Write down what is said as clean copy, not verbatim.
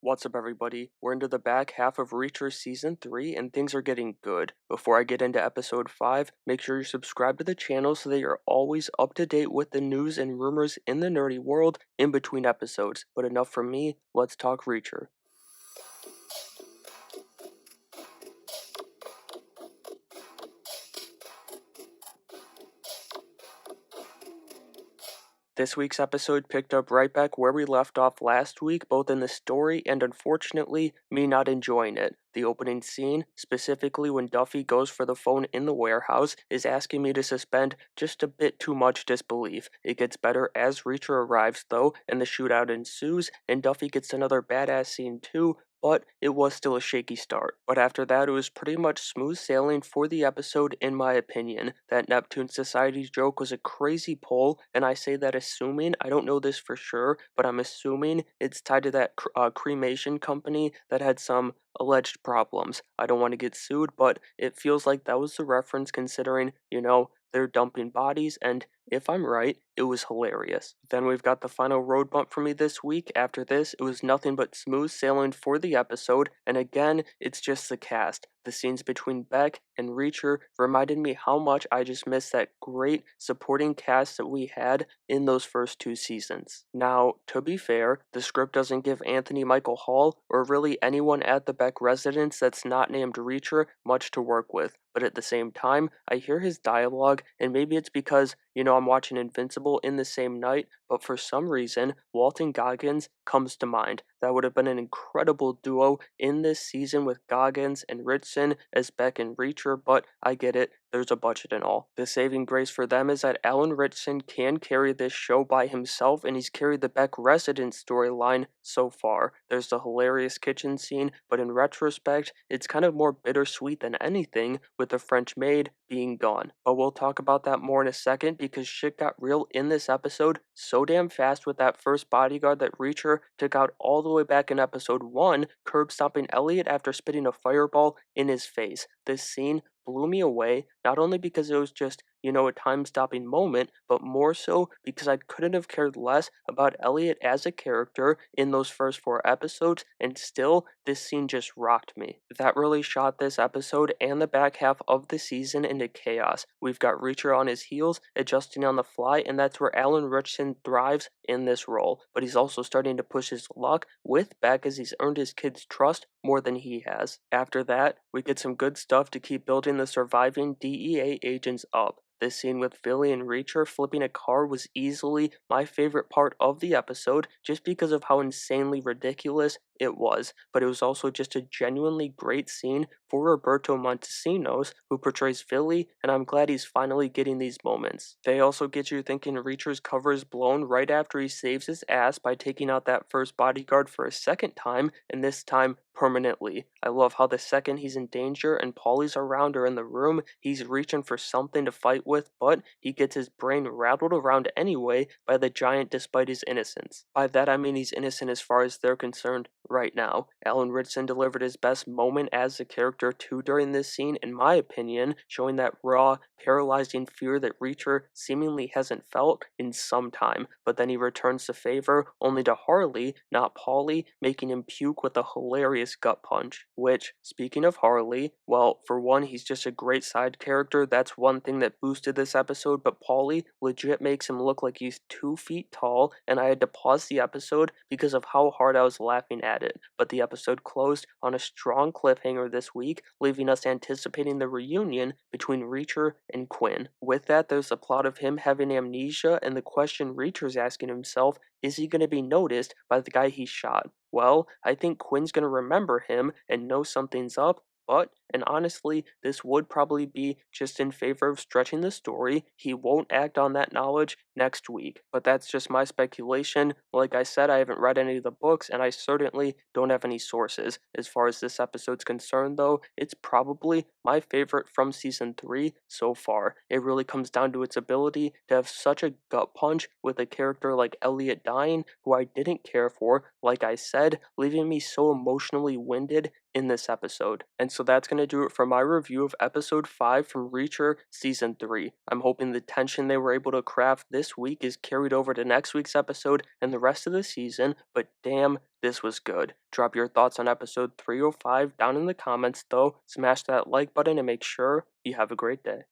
What's up, everybody? We're into the back half of Reacher Season 3, and things are getting good. Before I get into Episode 5, make sure you subscribe to the channel so that you're always up to date with the news and rumors in the nerdy world in between episodes. But enough from me, let's talk Reacher. This week's episode picked up right back where we left off last week, both in the story and, unfortunately, me not enjoying it. The opening scene, specifically when Duffy goes for the phone in the warehouse, is asking me to suspend just a bit too much disbelief. It gets better as Reacher arrives, though, and the shootout ensues, and Duffy gets another badass scene too, but it was still a shaky start. But after that, it was pretty much smooth sailing for the episode, in my opinion. That Neptune Society joke was a crazy pull, and I say that assuming, I don't know this for sure, but I'm assuming it's tied to that cremation company that had some alleged problems. I don't want to get sued, but it feels like that was the reference considering, they're dumping bodies, and if I'm right, it was hilarious. Then we've got the final road bump for me this week. After this, it was nothing but smooth sailing for the episode, and again, it's just the cast. The scenes between Beck and Reacher reminded me how much I just missed that great supporting cast that we had in those first two seasons. Now, to be fair, the script doesn't give Anthony Michael Hall, or really anyone at the Beck residence that's not named Reacher, much to work with. But at the same time, I hear his dialogue, and maybe it's because, I'm watching Invincible in the same night, but for some reason, Walton Goggins comes to mind. That would have been an incredible duo in this season with Goggins and Ritson as Beck and Reacher, but I get it, there's a budget and all. The saving grace for them is that Alan Ritson can carry this show by himself, and he's carried the Beck residence storyline so far. There's the hilarious kitchen scene, but in retrospect, it's kind of more bittersweet than anything, with the French maid being gone. But we'll talk about that more in a second because shit got real in this episode so damn fast with that first bodyguard that Reacher took out all the way back in episode 1, curb stomping Elliot after spitting a fireball in his face. This scene blew me away, not only because it was just, a time-stopping moment, but more so because I couldn't have cared less about Elliot as a character in those first 4 episodes, and still, this scene just rocked me. That really shot this episode and the back half of the season into chaos. We've got Reacher on his heels, adjusting on the fly, and that's where Alan Ritchson thrives in this role. But he's also starting to push his luck with Beck as he's earned his kid's trust more than he has. After that, we get some good stuff to keep building the surviving DEA agents up. This scene with Billy and Reacher flipping a car was easily my favorite part of the episode just because of how insanely ridiculous it was, but it was also just a genuinely great scene for Roberto Montesinos, who portrays Philly, and I'm glad he's finally getting these moments. They also get you thinking Reacher's cover is blown right after he saves his ass by taking out that first bodyguard for a second time, and this time permanently. I love how the second he's in danger and Paulie's around or in the room, he's reaching for something to fight with, but he gets his brain rattled around anyway by the giant despite his innocence. By that I mean he's innocent as far as they're concerned right now. Alan Ritson delivered his best moment as the character too during this scene, in my opinion, showing that raw, paralyzing fear that Reacher seemingly hasn't felt in some time, but then he returns the favor, only to Harley, not Paulie, making him puke with a hilarious gut punch. Which, speaking of Harley, well, for one, he's just a great side character, that's one thing that boosted this episode, but Paulie legit makes him look like he's 2 feet tall, and I had to pause the episode because of how hard I was laughing at it. But the episode closed on a strong cliffhanger this week, leaving us anticipating the reunion between Reacher and Quinn. With that, there's the plot of him having amnesia, and the question Reacher's asking himself, is he going to be noticed by the guy he shot? Well, I think Quinn's going to remember him and know something's up, but, and honestly, this would probably be just in favor of stretching the story. He won't act on that knowledge next week. But that's just my speculation. Like I said, I haven't read any of the books, and I certainly don't have any sources. As far as this episode's concerned, though, it's probably my favorite from season 3 so far. It really comes down to its ability to have such a gut punch with a character like Elliot dying, who I didn't care for, like I said, leaving me so emotionally winded in this episode. And so that's going gonna do it for my review of episode 5 from Reacher season 3. I'm hoping the tension they were able to craft this week is carried over to next week's episode and the rest of the season, but damn, this was good. Drop your thoughts on episode 305 down in the comments though, smash that like button and make sure you have a great day.